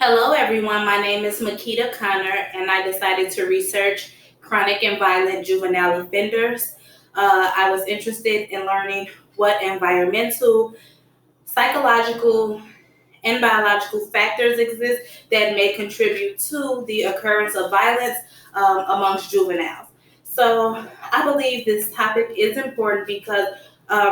Hello, everyone. My name is Makita Connor, and I decided to research chronic and violent juvenile offenders. I was interested in learning what environmental, psychological, and biological factors exist that may contribute to the occurrence of violence amongst juveniles. So, I believe this topic is important because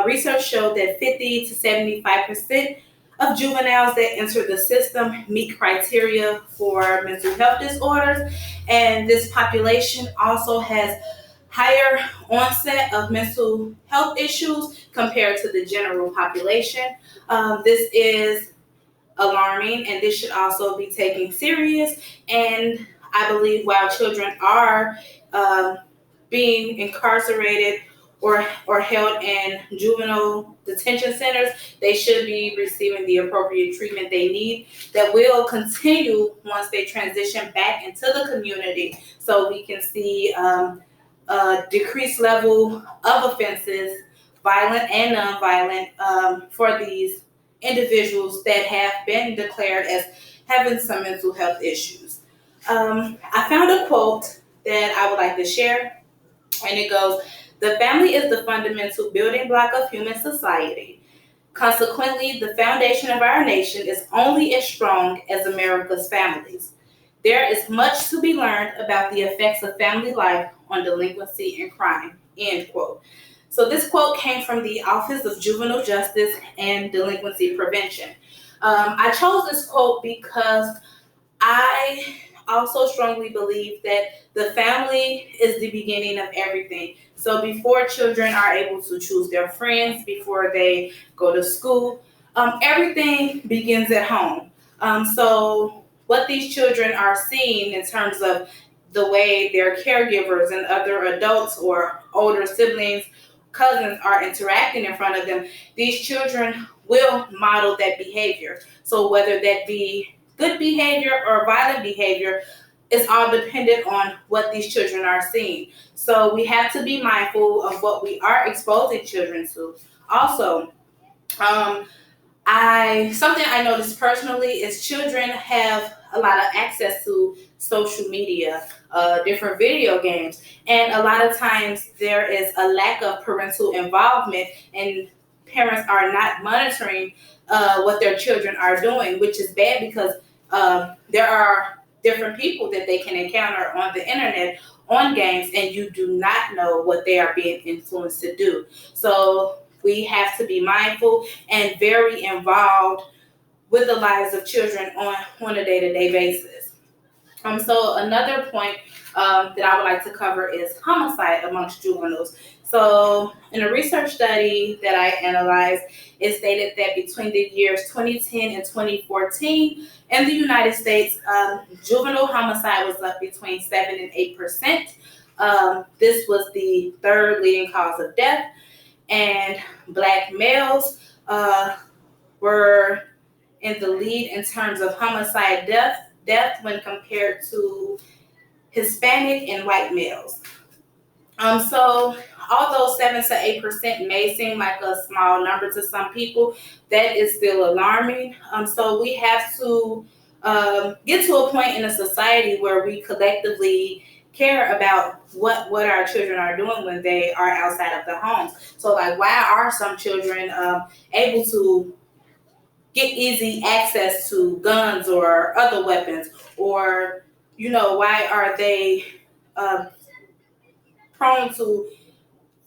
research showed that 50 to 75% of juveniles that enter the system meet criteria for mental health disorders, and this population also has higher onset of mental health issues compared to the general population. This is alarming, and this should also be taken serious. And I believe while children are um, being incarcerated or held in juvenile detention centers, they should be receiving the appropriate treatment they need that will continue once they transition back into the community, so we can see a decreased level of offenses, violent and nonviolent, for these individuals that have been declared as having some mental health issues. I found a quote that I would like to share, and it goes, "The family is the fundamental building block of human society. Consequently, the foundation of our nation is only as strong as America's families. There is much to be learned about the effects of family life on delinquency and crime." End quote. So this quote came from the Office of Juvenile Justice and Delinquency Prevention. I chose this quote because I also strongly believe that the family is the beginning of everything. So before children are able to choose their friends, before they go to school, everything begins at home. So what these children are seeing in terms of the way their caregivers and other adults or older siblings, cousins are interacting in front of them, these children will model that behavior. So whether that be good behavior or violent behavior, it's all dependent on what these children are seeing. So we have to be mindful of what we are exposing children to. Also, um, I something I noticed personally is children have a lot of access to social media, different video games, and a lot of times there is a lack of parental involvement, and parents are not monitoring what their children are doing, which is bad because there are different people that they can encounter on the internet, on games, and you do not know what they are being influenced to do. So we have to be mindful and very involved with the lives of children on a day-to-day basis. So another point that I would like to cover is homicide amongst juveniles. So in a research study that I analyzed, it stated that between the years 2010 and 2014 in the United States, juvenile homicide was up between 7 and 8%. This was the third leading cause of death, and Black males were in the lead in terms of homicide death when compared to Hispanic and white males. So although 7 to 8% may seem like a small number to some people, that is still alarming. So we have to get to a point in a society where we collectively care about what our children are doing when they are outside of the homes. So like, why are some children able to get easy access to guns or other weapons, or why are they um, prone to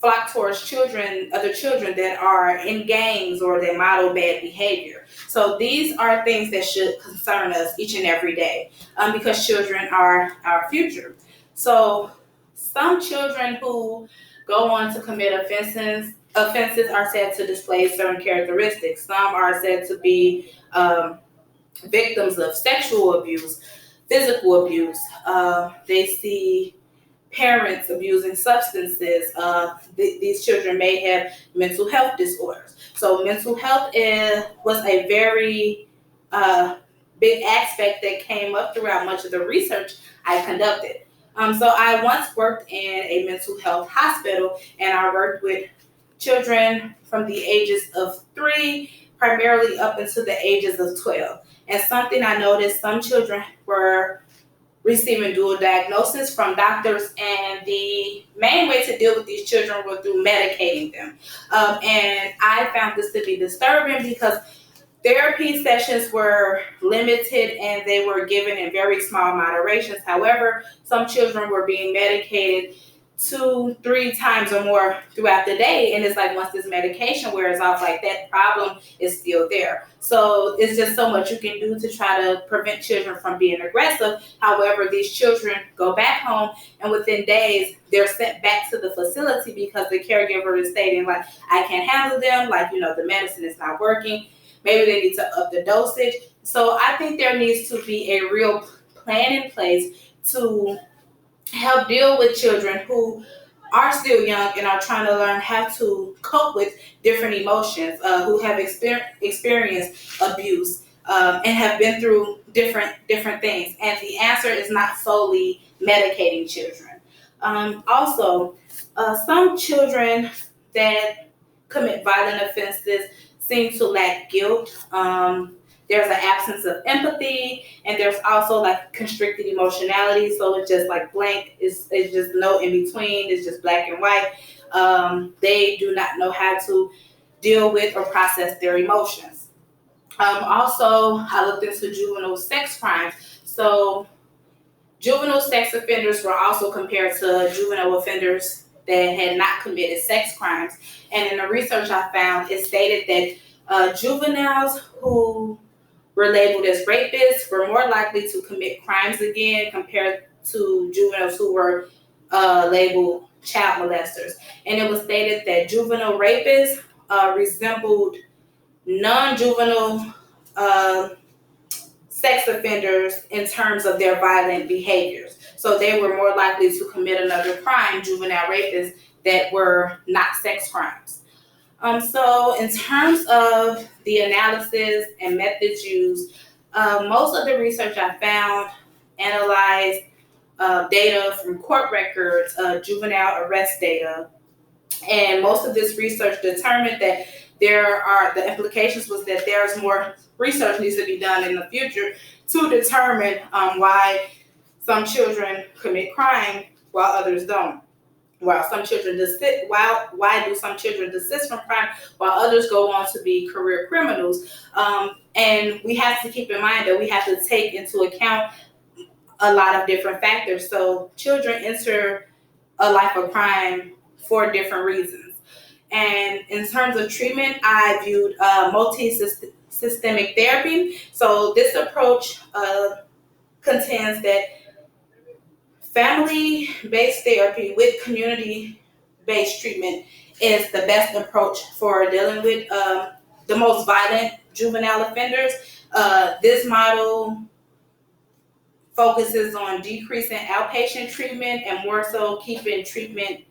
flock towards other children that are in gangs or that model bad behavior? So these are things that should concern us each and every day, because children are our future. So some children who go on to commit offenses are said to display certain characteristics. Some are said to be victims of sexual abuse, physical abuse. They see parents abusing substances. These children may have mental health disorders. So mental health was a very big aspect that came up throughout much of the research I conducted. So I once worked in a mental health hospital, and I worked with children from the ages of 3 primarily up until the ages of 12. And something I noticed, some children were receiving dual diagnosis from doctors, and the main way to deal with these children was through medicating them. And I found this to be disturbing because therapy sessions were limited and they were given in very small moderations. However, some children were being medicated 2-3 times or more throughout the day, and it's like once this medication wears off, like that problem is still there. So it's just so much you can do to try to prevent children from being aggressive. However, these children go back home, and within days they're sent back to the facility because the caregiver is stating like, I can't handle them, like, the medicine is not working, maybe they need to up the dosage. So I think there needs to be a real plan in place to help deal with children who are still young and are trying to learn how to cope with different emotions, who have experienced abuse, and have been through different things. And the answer is not solely medicating children. Also, some children that commit violent offenses seem to lack guilt. There's an absence of empathy, and there's also like constricted emotionality. So it's just like blank. It's just no in between. It's just black and white. They do not know how to deal with or process their emotions. Also, I looked into juvenile sex crimes. So juvenile sex offenders were also compared to juvenile offenders that had not committed sex crimes. And in the research I found, it stated that juveniles who were labeled as rapists were more likely to commit crimes again compared to juveniles who were labeled child molesters. And it was stated that juvenile rapists resembled non-juvenile sex offenders in terms of their violent behaviors. So they were more likely to commit another crime, juvenile rapists, that were not sex crimes. So in terms of the analysis and methods used, most of the research I found analyzed data from court records, juvenile arrest data, and most of this research determined that the implications was that there's more research needs to be done in the future to determine why some children commit crime while others don't. Why do some children desist from crime while others go on to be career criminals? And we have to keep in mind that we have to take into account a lot of different factors. So children enter a life of crime for different reasons. And in terms of treatment, I viewed multi-systemic therapy. So this approach contends that family-based therapy with community-based treatment is the best approach for dealing with the most violent juvenile offenders. This model focuses on decreasing outpatient treatment and more so keeping treatment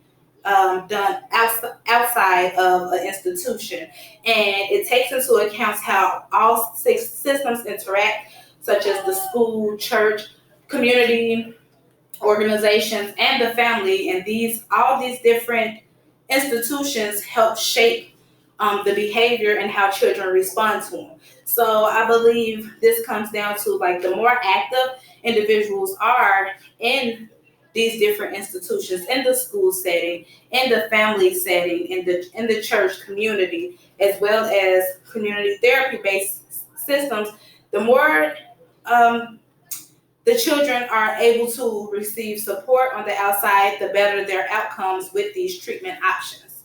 done outside of an institution. And it takes into account how all 6 systems interact, such as the school, church, community, organizations, and the family, and all these different institutions help shape the behavior and how children respond to them. So I believe this comes down to like the more active individuals are in these different institutions, in the school setting, in the family setting, in the church community, as well as community therapy-based systems, the more the children are able to receive support on the outside, the better their outcomes with these treatment options.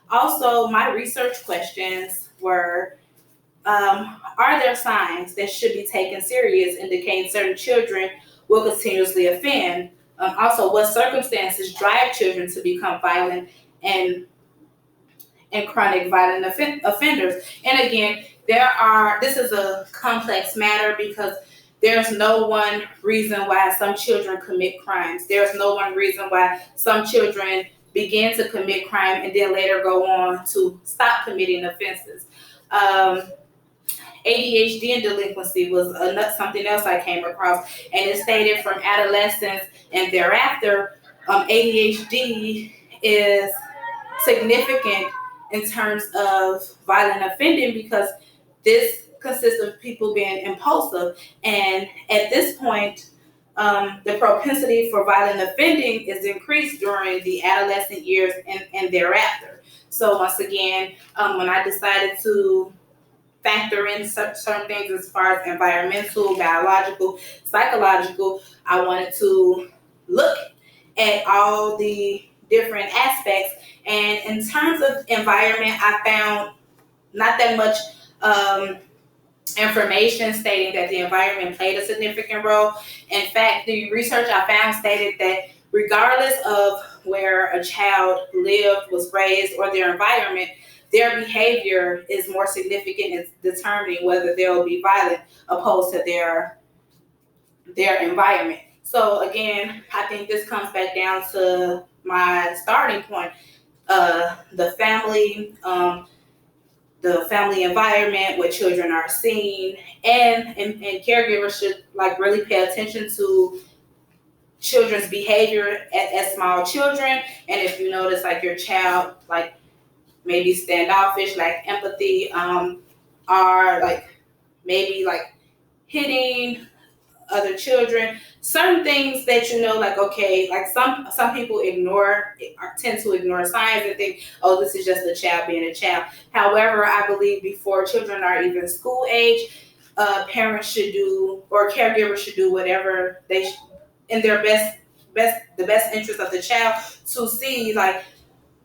Also, my research questions were, are there signs that should be taken serious indicating certain children will continuously offend? Also, what circumstances drive children to become violent and chronic violent offenders? And again, this is a complex matter because there's no one reason why some children commit crimes. There's no one reason why some children begin to commit crime and then later go on to stop committing offenses. ADHD and delinquency was something else I came across, and it stated from adolescence and thereafter, ADHD is significant in terms of violent offending because this consists of people being impulsive, and at this point, the propensity for violent offending is increased during the adolescent years and thereafter. So once again, when I decided to factor in certain things as far as environmental, biological, psychological, I wanted to look at all the different aspects. And in terms of environment, I found not that much information stating that the environment played a significant role. In fact, the research I found stated that regardless of where a child lived, was raised, or their environment, their behavior is more significant in determining whether they'll be violent opposed to their environment. So again, I think this comes back down to my starting point. The family, the family environment, what children are seeing, and caregivers should like really pay attention to children's behavior as small children. And if you notice like your child like maybe standoffish, like empathy, are like maybe like hitting other children, certain things that you know, like okay, like some people tend to ignore signs and think, oh, this is just a child being a child. However, I believe before children are even school age, parents should do, or caregivers should do whatever in their the best interest of the child, to see like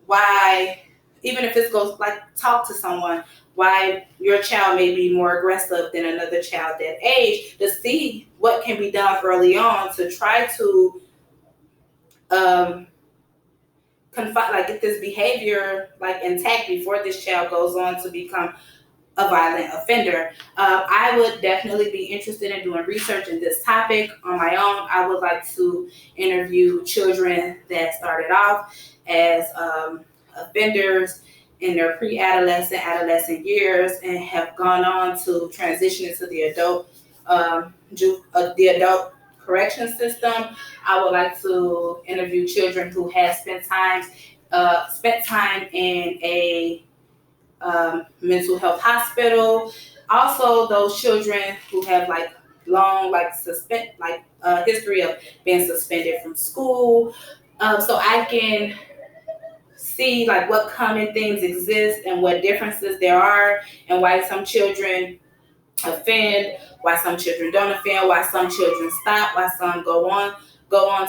why, even if it's goes like talk to someone, why your child may be more aggressive than another child that age, to see what can be done early on to try to confine, like get this behavior like intact before this child goes on to become a violent offender. I would definitely be interested in doing research in this topic on my own. I would like to interview children that started off as offenders in their pre-adolescent, adolescent years, and have gone on to transition into the adult correction system. I would like to interview children who have spent time in a mental health hospital. Also, those children who have like long history of being suspended from school, so I can see like what common things exist and what differences there are, and why some children offend, why some children don't offend, why some children stop, why some go on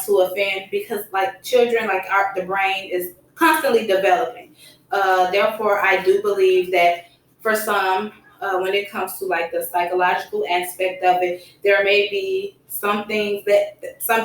to offend, because like children, like the brain is constantly developing. Therefore, I do believe that for some, when it comes to like the psychological aspect of it, there may be some things that some